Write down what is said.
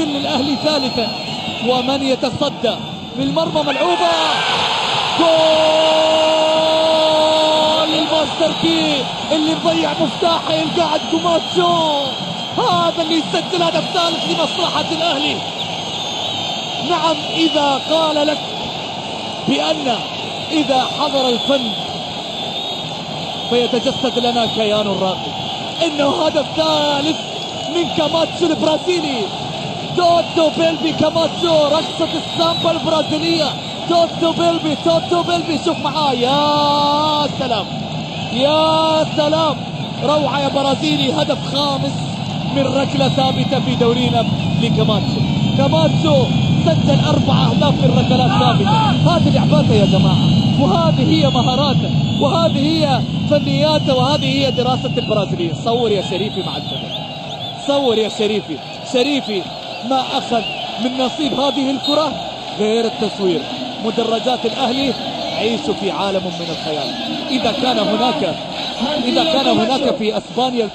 يسجل للأهلي ثالثا. ومن يتصدى في المرمى ملعوبة، جول الماستر كي اللي مضيع مفتاحه القاعد كوماتشو، هذا اللي يسجل هدف ثالث لمصلحة الأهلي. نعم، إذا قال لك بأن إذا حضر الفن فيتجسد لنا كيان راقي، إنه هدف ثالث من كاماتشو البرازيلي. توتو بيلبي كاماتشو، رقصة السامبا البرازيلية. توتو بيلبي شوف معاه، يا سلام يا سلام، روعة يا برازيلي. هدف خامس من ركلة ثابتة في دورينا لكاماتشو. كاماتشو سجل 4 أهداف من ركلات ثابتة. هذه لعباته يا جماعة، وهذه هي مهاراته، وهذه هي فنياته، وهذه هي دراسة البرازيليين. صور يا شريفي مع الزمن، صور يا شريفي. شريفي ما أخذ من نصيب هذه الكرة غير التصوير. مدرجات الأهلي عيشوا في عالم من الخيال. إذا كان هناك في أسبانيا